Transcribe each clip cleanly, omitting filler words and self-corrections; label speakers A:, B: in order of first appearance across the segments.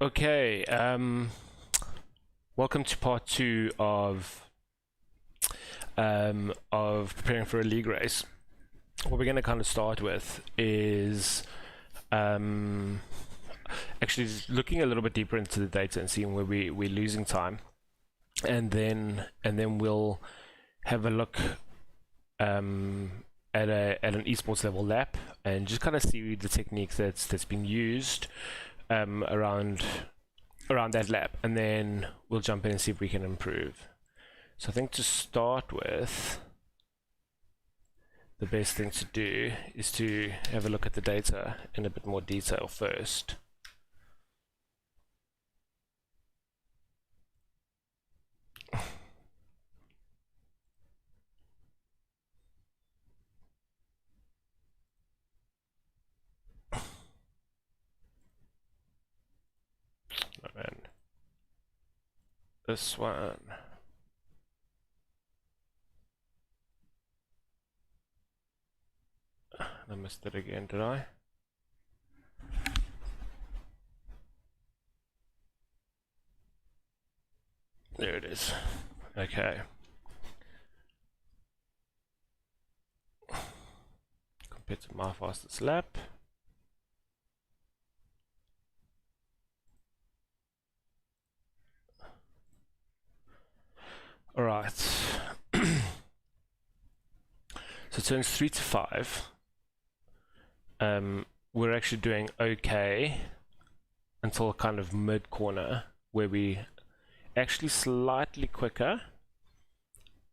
A: Okay, welcome to part two of preparing for a league race. What we're going to kind of start with is actually just looking a little bit deeper into the data and seeing where we're losing time, and then we'll have a look at an esports level lap and just kind of see the technique that's been used around that lap, and then we'll jump in and see if we can improve. So I think to start with, the best thing to do is to have a look at the data in a bit more detail first. And this one. I missed it again, did I? There it is. Okay. Compared to my fastest lap. All right. So turns 3 to 5. We're actually doing okay until kind of mid corner, where we actually slightly quicker.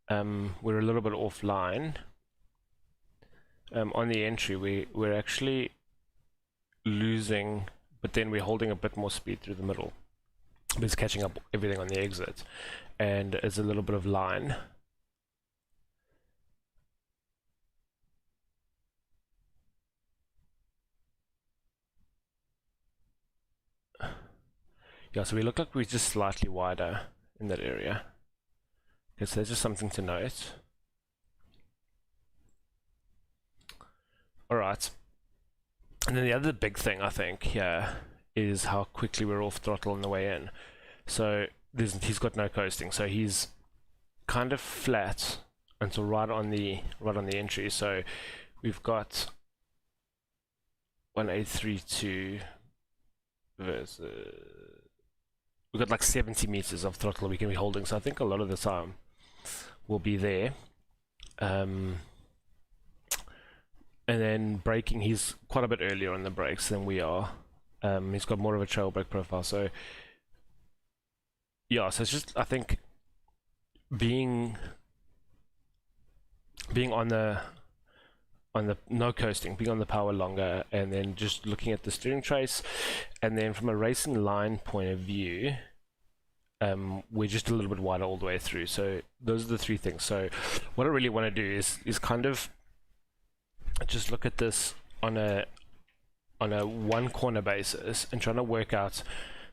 A: We're a little bit offline. On the entry, we're actually losing, but then we're holding a bit more speed through the middle. But it's catching up everything on the exit, and it's a little bit of line. Yeah, so we look like we're just slightly wider in that area. Okay, so that's just something to note. Alright. And then the other big thing, I think, here is how quickly we're off throttle on the way in. So he's got no coasting, so he's kind of flat until right on the entry. So we've got 1832 versus we've got like 70 meters of throttle we can be holding, so I think a lot of the time will be there. And then braking, he's quite a bit earlier on the brakes than we are. He's got more of a trail brake profile, so yeah, so it's just, I think, being on the no coasting, being on the power longer, and then just looking at the steering trace, and then from a racing line point of view, we're just a little bit wider all the way through. So those are the three things. So what I really want to do is kind of just look at this on a one corner basis and trying to work out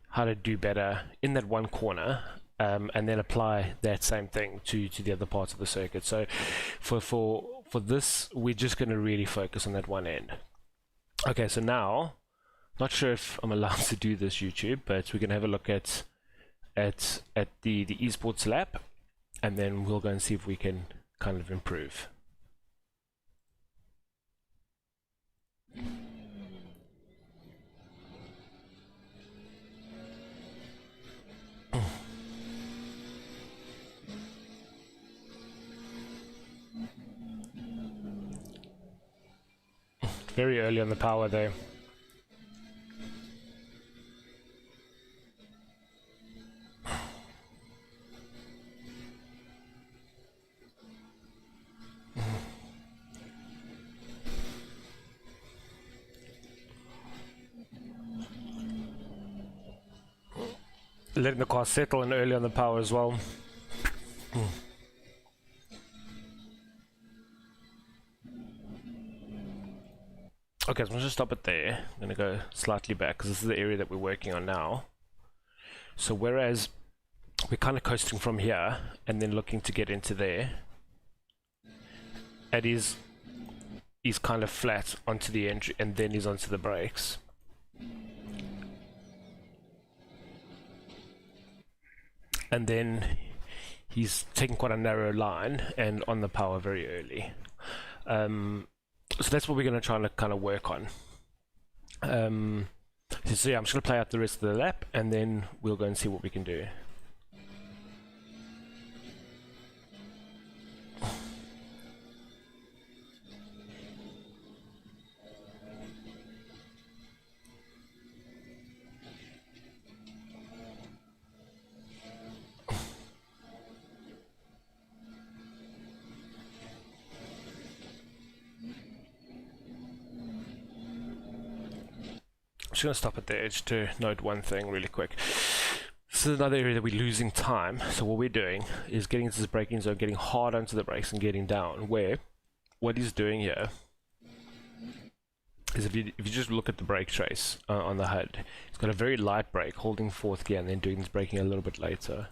A: how to do better in that one corner, and then apply that same thing to the other parts of the circuit. So for this, we're just going to really focus on that one end. Okay, so now, not sure if I'm allowed to do this, YouTube, but we can have a look at the esports lap, and then we'll go and see if we can kind of improve. Very early on the power though. Letting the car settle in early on the power as well. Okay, so I'm just stop it there. I'm going to go slightly back because this is the area that we're working on now. So whereas we're kind of coasting from here and then looking to get into there, it is he's kind of flat onto the entry and then he's onto the brakes. and then he's taking quite a narrow line and on the power very early. So that's what we're going to try and kind of work on. So yeah, I'm just going to play out the rest of the lap, and then we'll go and see what we can do. I'm just going to stop at the edge to note one thing really quick. This is another area that we're losing time. So what we're doing is getting into the braking zone, getting hard onto the brakes and getting down, where what he's doing here is if you just look at the brake trace on the HUD, it's got a very light brake, holding fourth gear and then doing this braking a little bit later.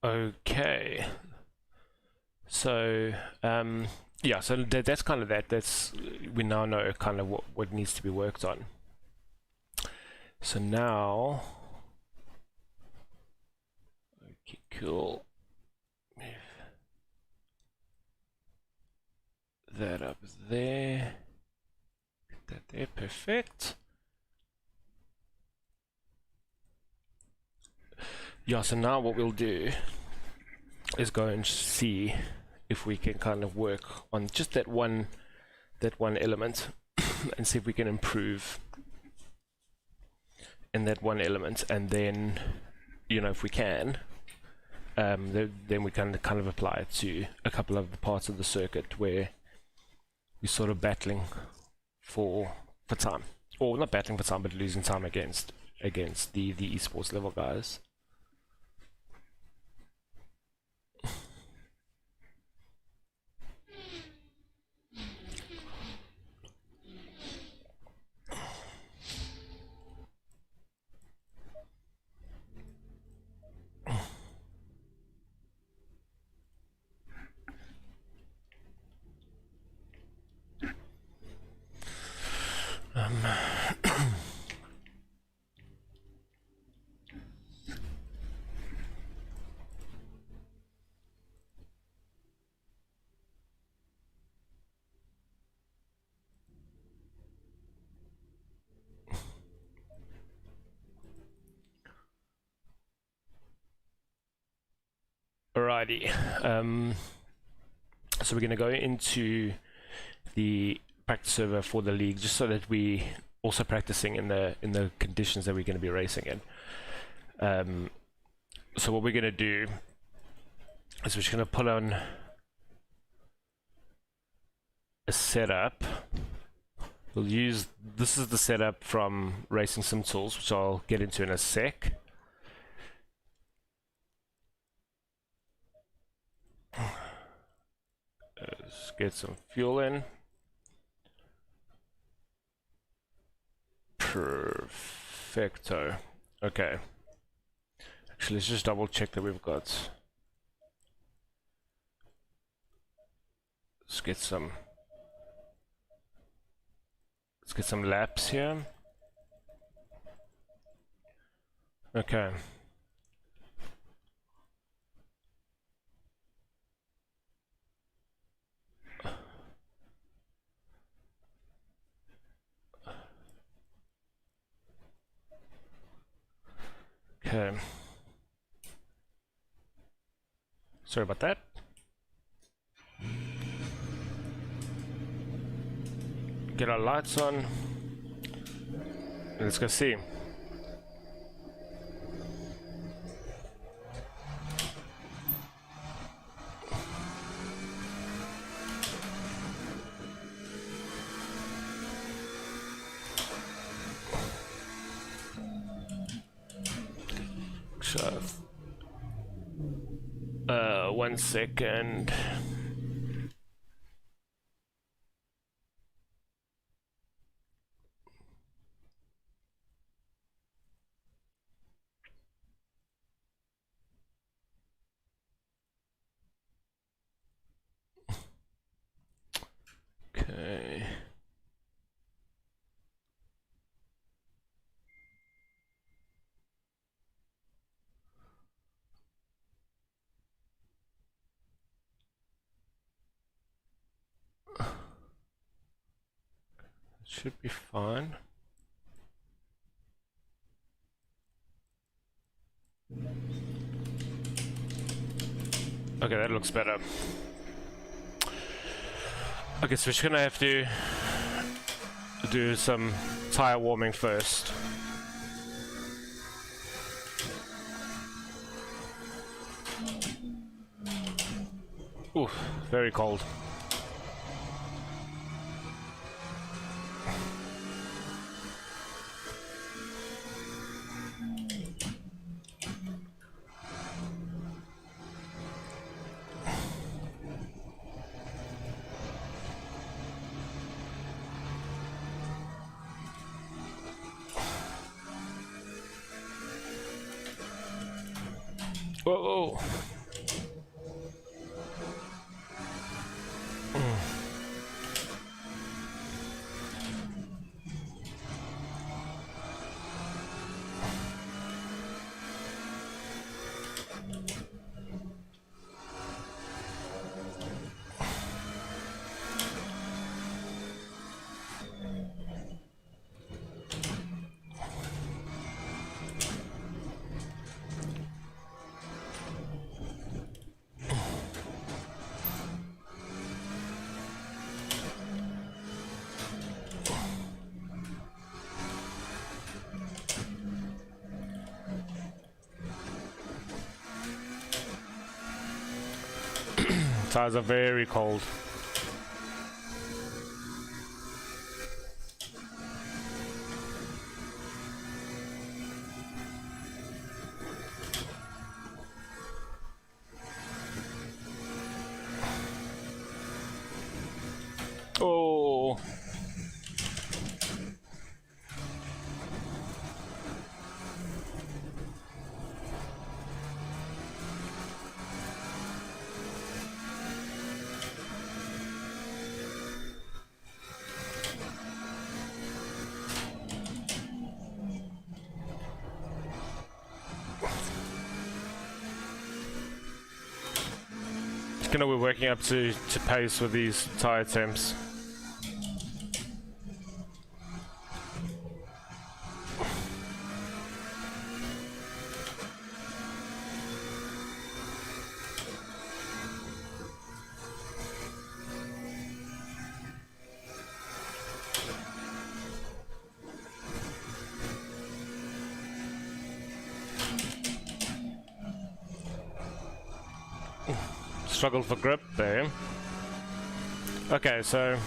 A: Okay, so yeah, so that's kind of that. We now know kind of what needs to be worked on. So now, okay, cool. Move that up there. Get that there, perfect. Yeah, so now what we'll do is go and see if we can kind of work on just that one element and see if we can improve in that one element, and then, you know, if we can, then we can kind of apply it to a couple of the parts of the circuit where we're sort of battling for time, or not battling for time, but losing time against the esports level guys. Alrighty, so we're going to go into the practice server for the league, just so that we also practicing in the conditions that we're going to be racing in. So what we're going to do is we're just going to put on a setup. We'll use, this is the setup from Racing Sim Tools, which I'll get into in a sec. Let's get some fuel in. Perfecto. Okay. Actually, let's just double check that we've got. Let's get some laps here. Okay. Okay. Sorry about that. Get our lights on. Let's go see. So, 1 second. Okay. Should be fine. Okay, that looks better. Okay, so we're just gonna have to do some tire warming first. Ooh, very cold. Whoa, whoa. Tires are very cold. Oh. We're working up to pace with these tire temps. Struggle for grip there. Okay, so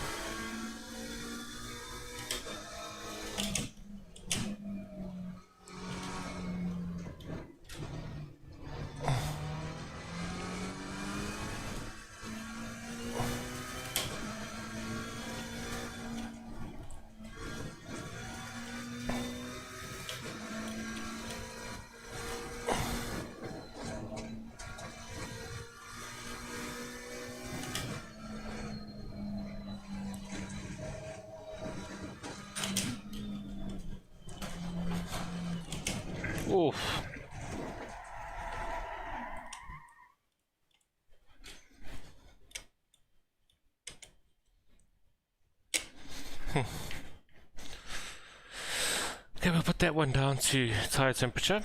A: oof. Okay, we'll put that one down to tire temperature.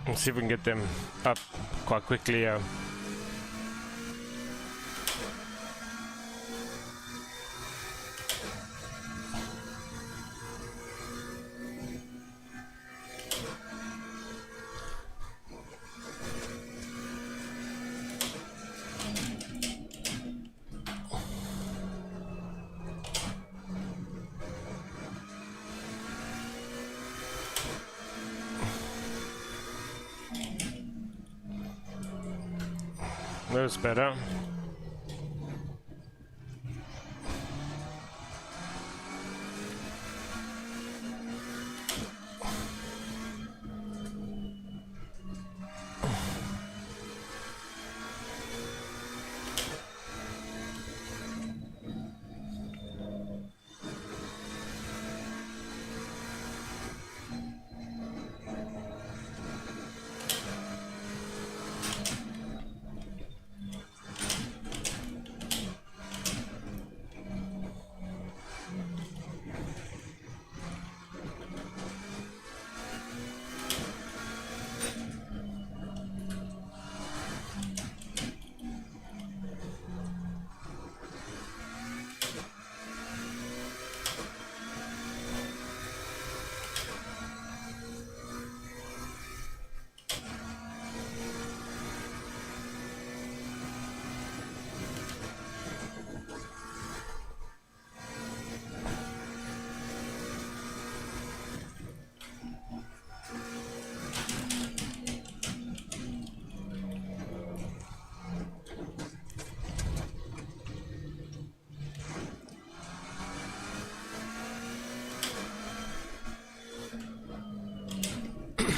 A: Let's see if we can get them up quite quickly. That's better.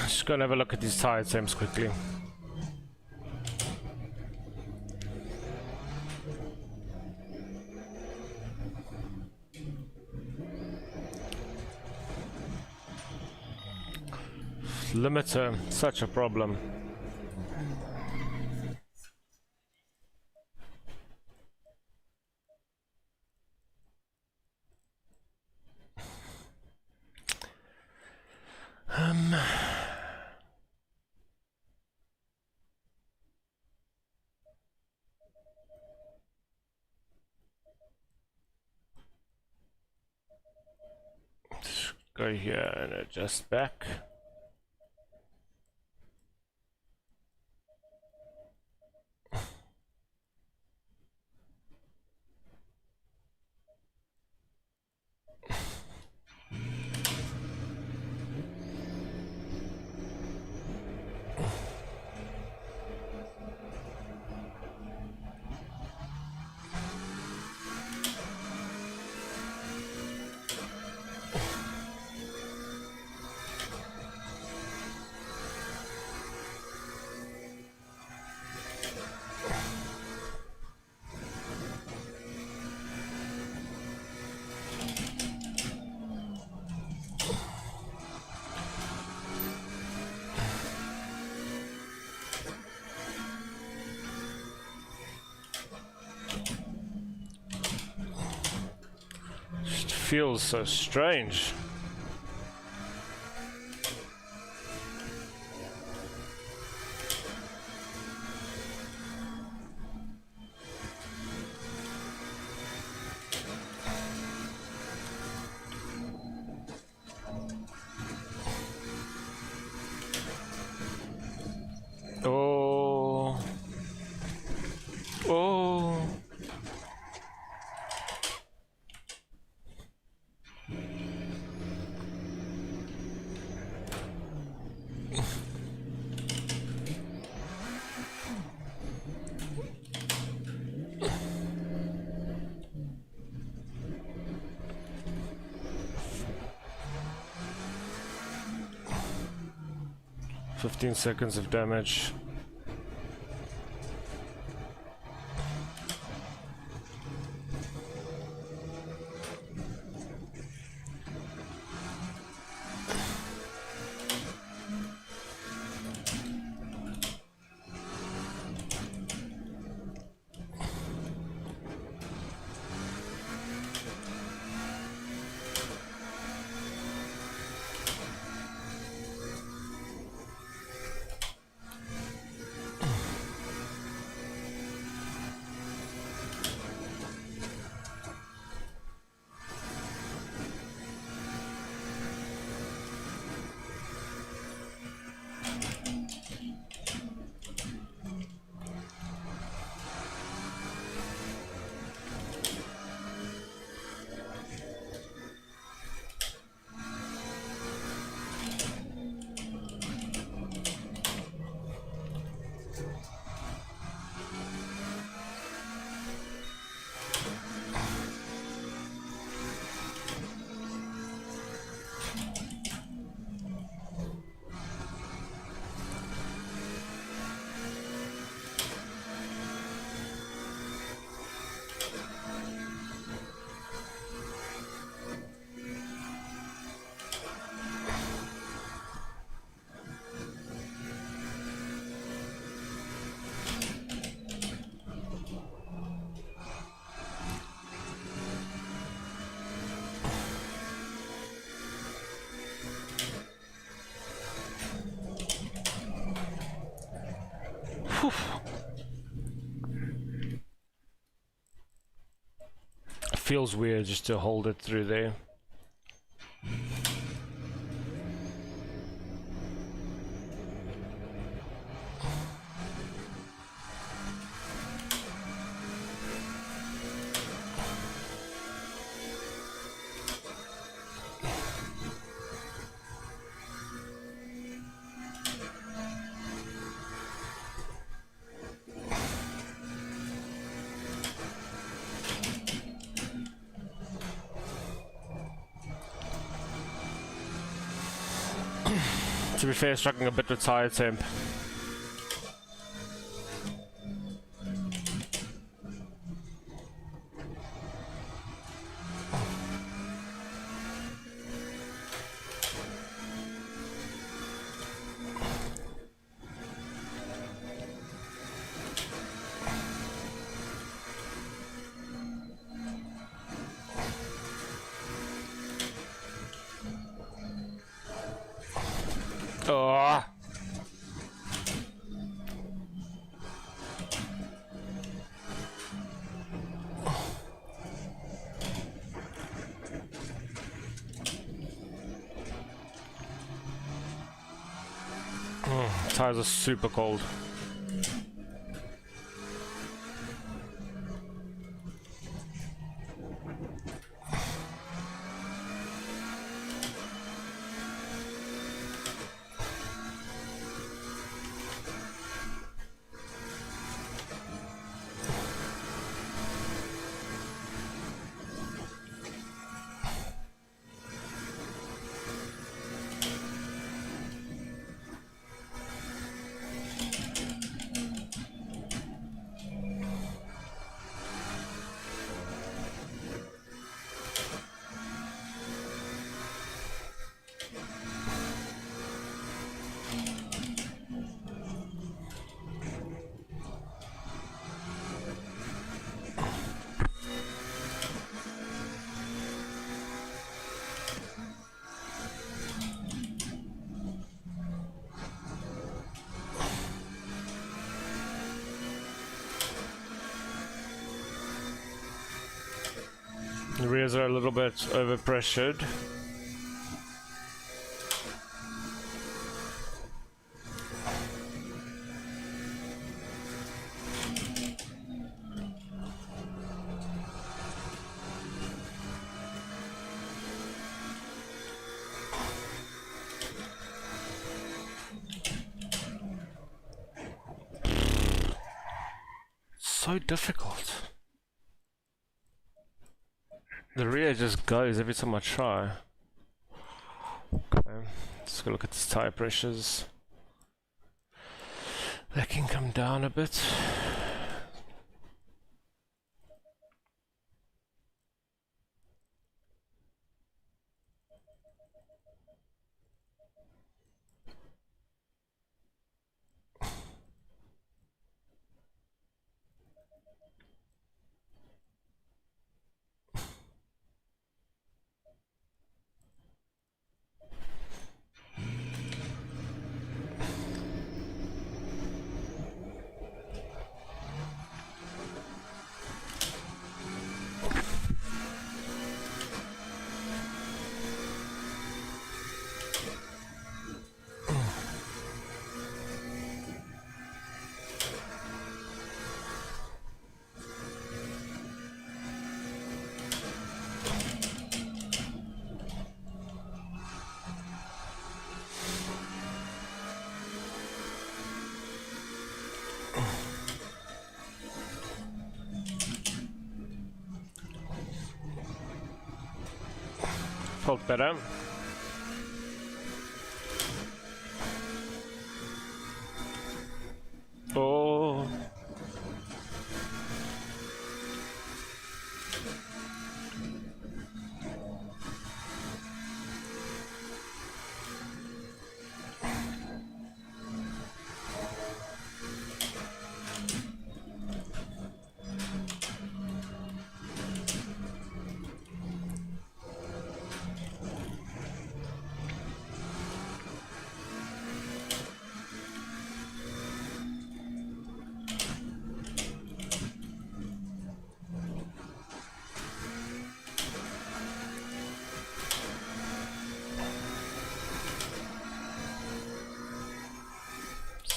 A: Just gonna have a look at these tire temps quickly. Limiter, such a problem. Just go here and adjust back. Just feels so strange. Oh. Oh. "15 seconds of damage." feels weird just to hold it through there. To be fair, struggling a bit with tire temp. Oh. Tires are super cold. The rears are a little bit overpressured. So difficult. The rear just goes every time I try. Okay, let's go look at the tire pressures. That can come down a bit. Felt better. Oh.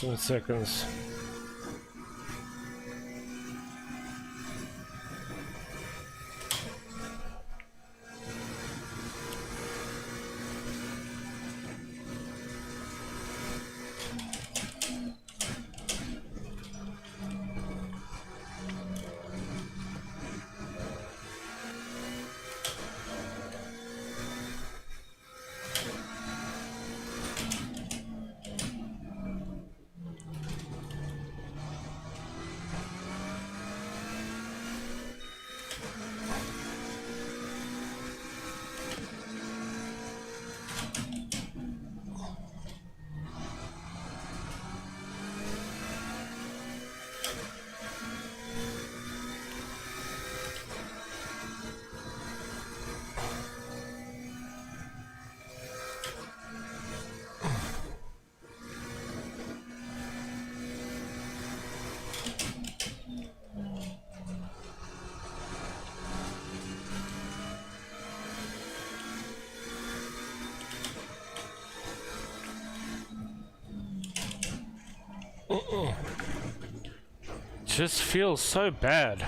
A: 7 seconds. Just feels so bad.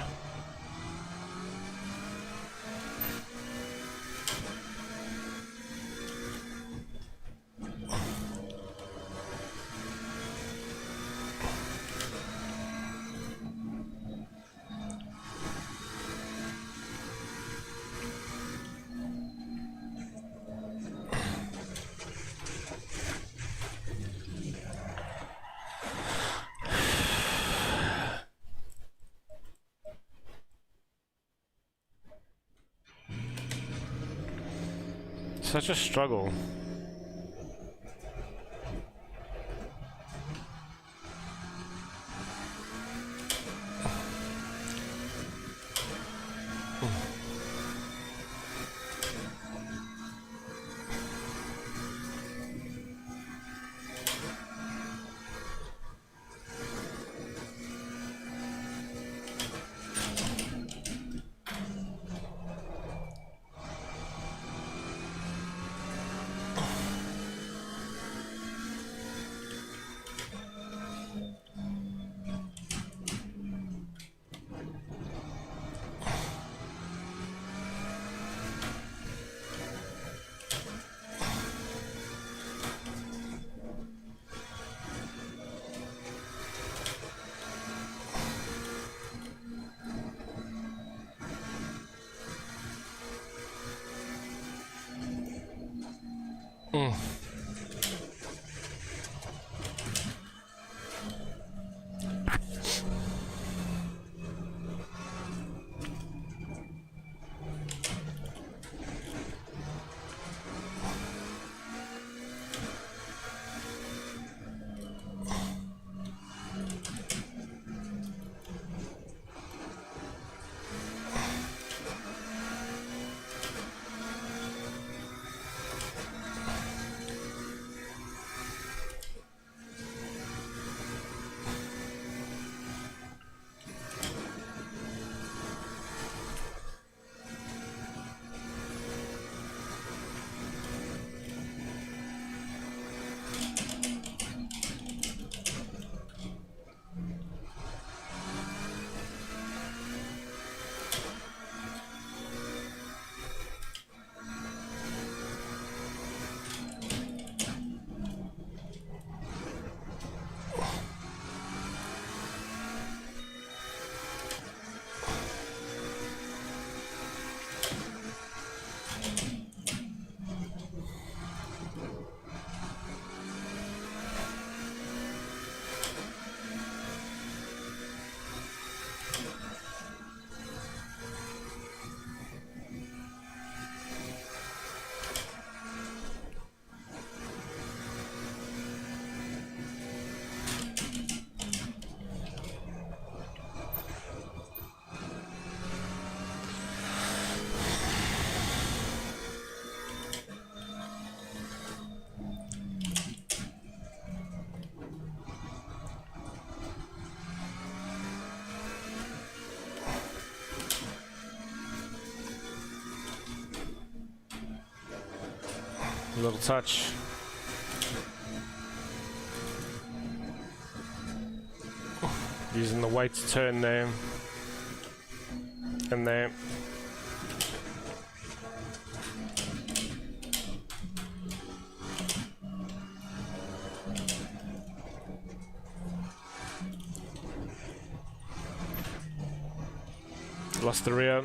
A: Such a struggle. A little touch. Using the weight to turn there. And there. Lost the rear.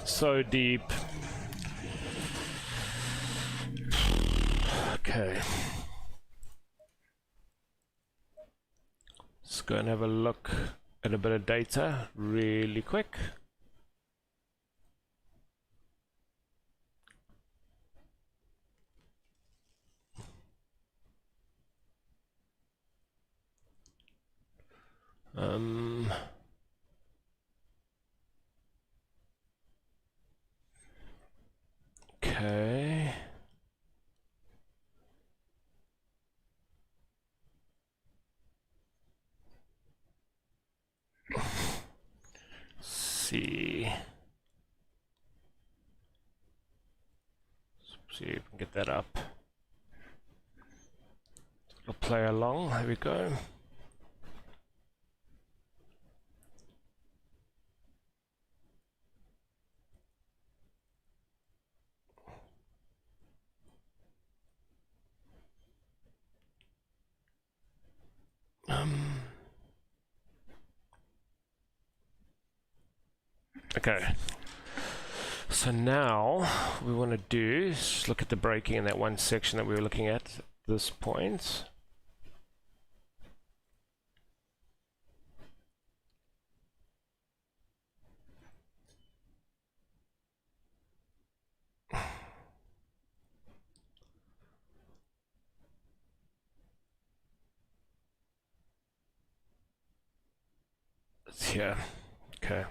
A: So deep. Okay. Let's go and have a look at a bit of data really quick. Okay. See. Let's see if we can get that up. I'll play along. There we go. Okay. So now what we want to do is just look at the braking in that one section that we were looking at this point. It's here. Okay.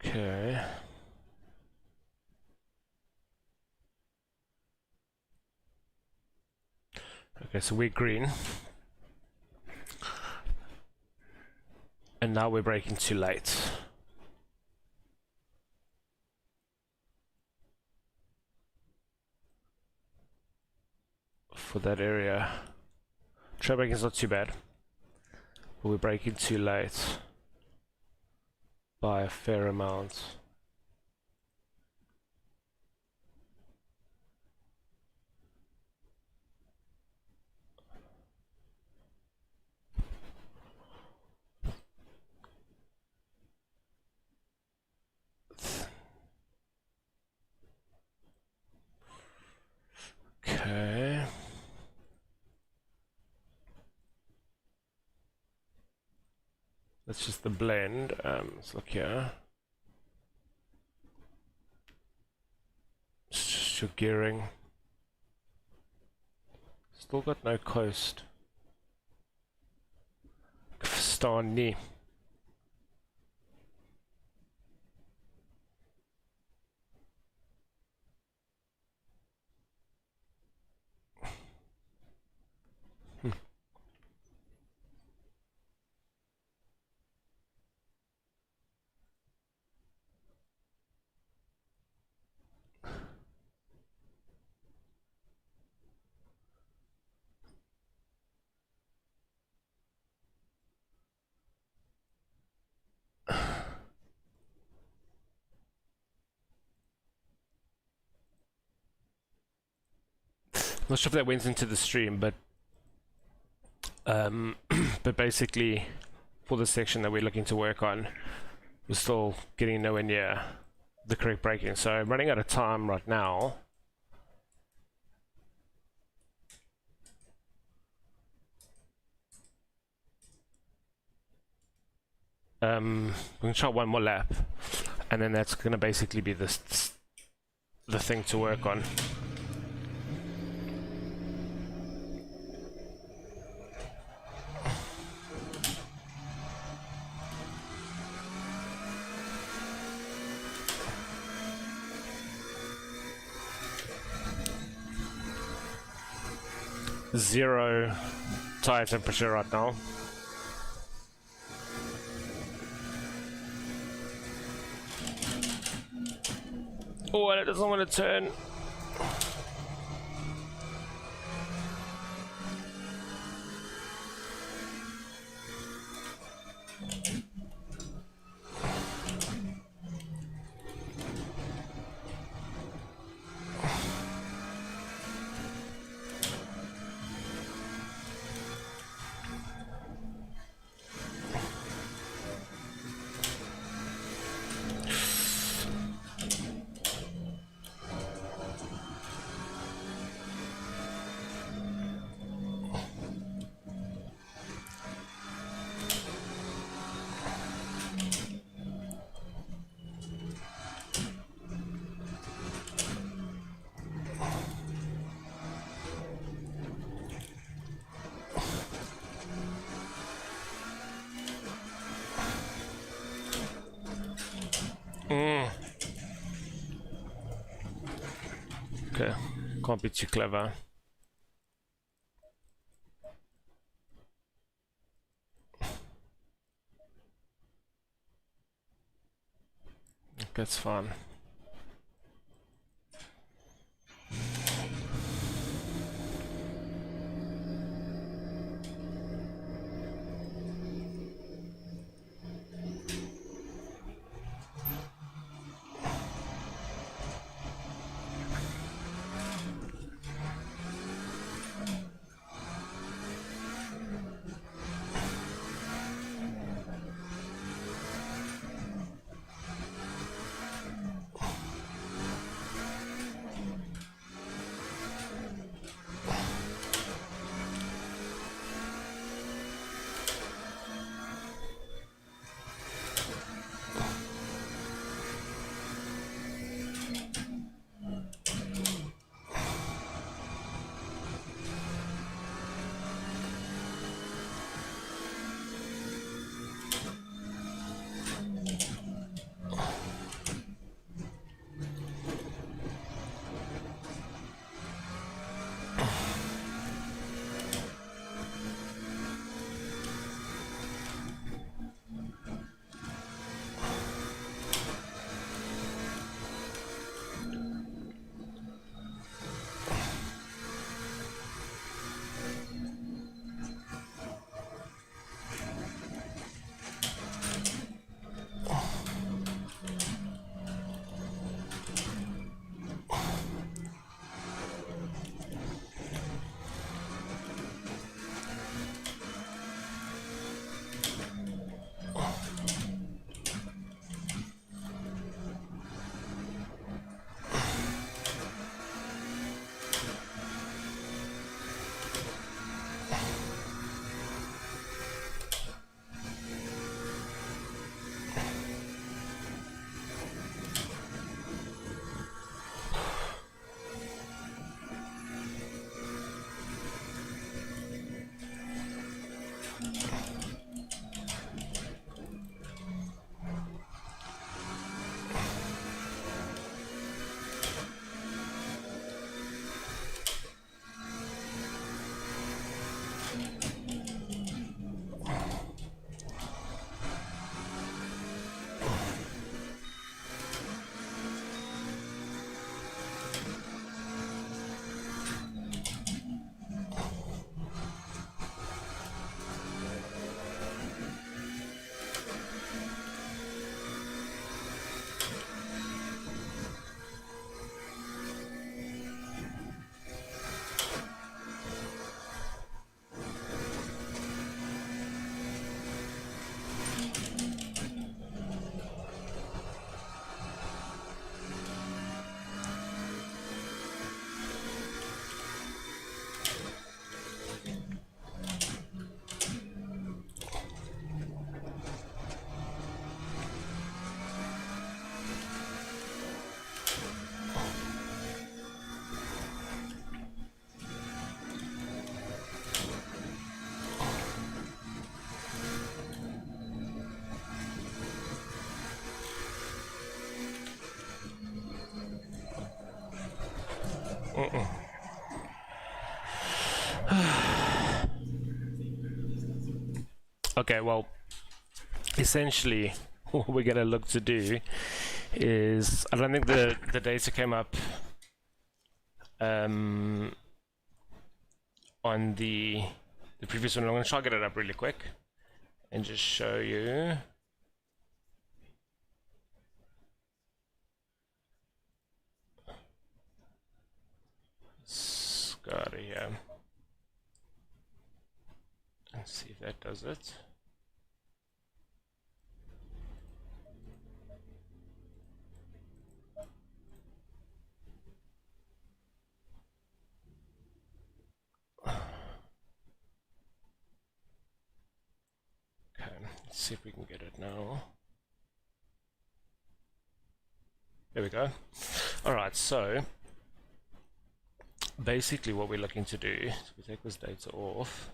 A: Okay. Okay, so we're green. And now we're braking too late. For that area. Trail braking is not too bad. But we're braking too late. By a fair amount. Okay. That's just the blend. Let's look here. It's just your gearing. Still got no coast. Verstaan nie. not sure if that went into the stream, but but basically, for the section that we're looking to work on, we're still getting nowhere near the correct braking. So I'm running out of time right now. We're gonna try one more lap, and then that's gonna basically be the thing to work on. Zero tire temperature right now. Oh, and it doesn't want to turn. Okay, can't be too clever. That's fine. Okay, well, essentially what we're going to look to do is, I don't think the data came up on the previous one. I'm going to try to get it up really quick and just show you. Let's go out of here and see if that does it. Okay, let's see if we can get it now. There we go. Alright, so basically what we're looking to do is we take this data off.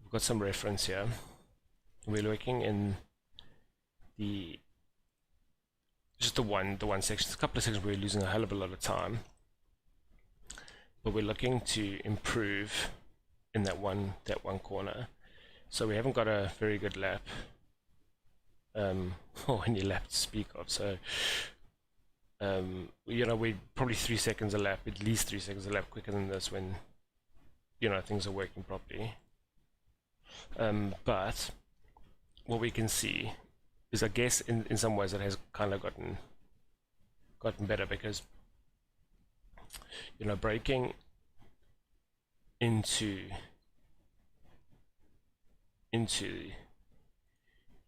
A: We've got some reference here. We're looking in just the one section. There's a couple of sections where we're losing a hell of a lot of time, but we're looking to improve in that one corner. So we haven't got a very good lap, or any lap to speak of. So you know, we're probably 3 seconds a lap, at least 3 seconds a lap quicker than this when, you know, things are working properly. But what we can see is, I guess in some ways it has kind of gotten better, because, you know, breaking into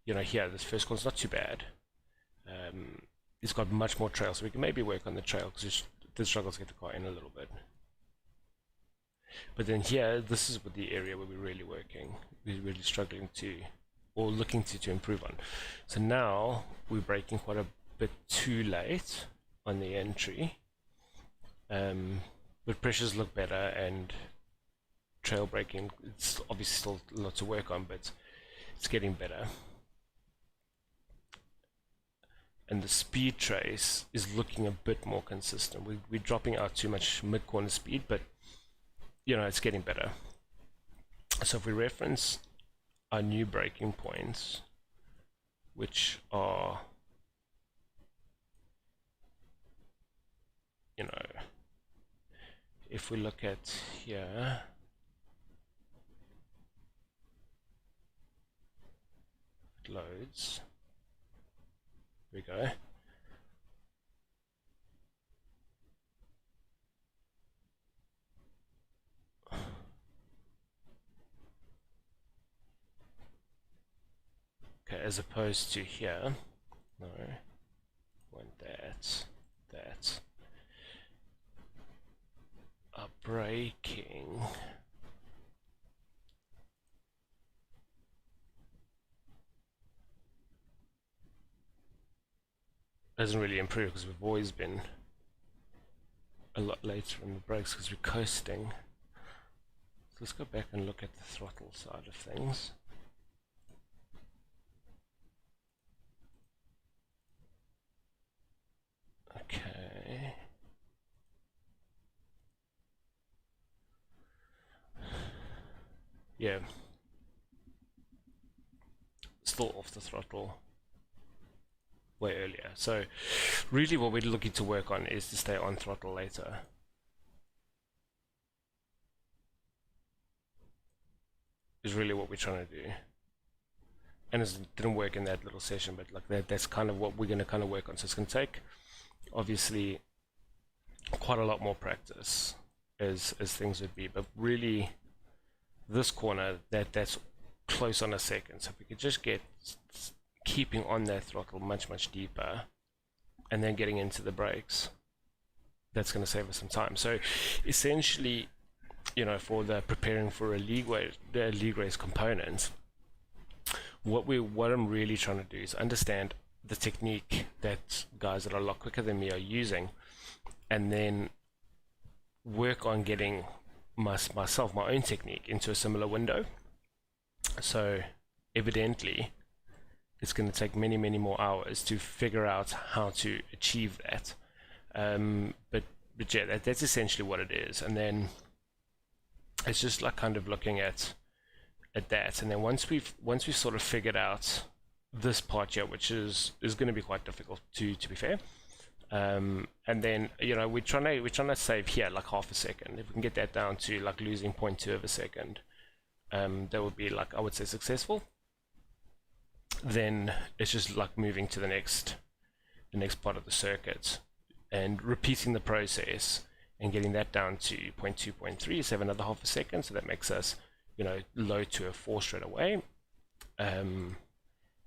A: you know, here, this first one's not too bad. It's got much more trail, so we can maybe work on the trail, because the struggles get the car in a little bit. But then here, this is the area where we're really working, we're really struggling to, or looking to improve on. So now we're braking quite a bit too late on the entry, but pressures look better, and trail braking, it's obviously still a lot to work on, but it's getting better. And the speed trace is looking a bit more consistent. We're dropping out too much mid-corner speed, but, you know, it's getting better. So if we reference our new braking points, which are, you know, if we look at here, it loads. Here we go. Okay, as opposed to here, no, want that. Our braking. Doesn't really improve, because we've always been a lot later on the brakes because we're coasting. So let's go back and look at the throttle side of things. Okay. Yeah. Still off the throttle way earlier. So really what we're looking to work on is to stay on throttle later. Is really what we're trying to do. And it didn't work in that little session, but like that's kind of what we're going to kind of work on. So it's going to take, obviously, quite a lot more practice as things would be, but really this corner, that's close on a second. So if we could just get keeping on that throttle much deeper, and then getting into the brakes, that's going to save us some time. So essentially, you know, for the preparing for a league race component, what I'm really trying to do is understand the technique that guys that are a lot quicker than me are using, and then work on getting myself my own technique into a similar window. So evidently it's going to take many more hours to figure out how to achieve that, but yeah, that's essentially what it is. And then it's just like kind of looking at that, and then once we've sort of figured out this part here, which is going to be quite difficult to be fair, and then we're trying to save here like half a second. If we can get that down to like losing 0.2 of a second, that would be like, I would say, successful. Then it's just like moving to the next part of the circuit and repeating the process and getting that down to 0.2, 0.3, so have another half a second. So that makes us load to a 4 straight away, and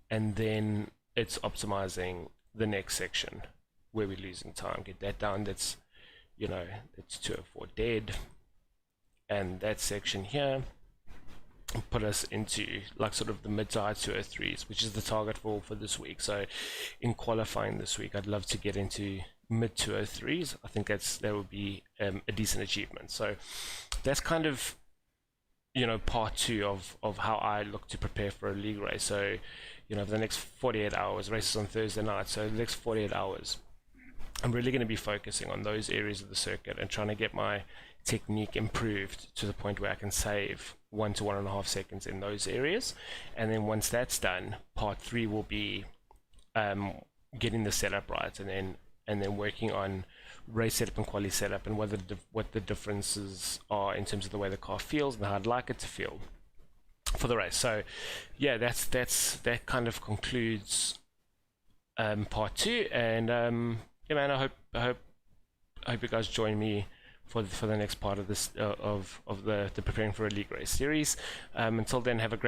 A: then it's optimizing the next section where we're losing time. Get that down. That's that's 204 dead, and that section here put us into like sort of the mid to high 203s, which is the target for this week. So in qualifying this week, I'd love to get into mid 203s. I think that would be a decent achievement. So that's kind of part 2 of how I look to prepare for a league race. So for the next 48 hours, races on Thursday night, so the next 48 hours I'm really going to be focusing on those areas of the circuit and trying to get my technique improved to the point where I can save 1 to 1.5 seconds in those areas. And then once that's done, part 3 will be getting the setup right, and then working on race setup and quality setup, and what the differences are in terms of the way the car feels and how I'd like it to feel for the race. So yeah, that kind of concludes part 2. And yeah, man, I hope you guys join me for the next part of this of the preparing for a league race series. Until then, have a great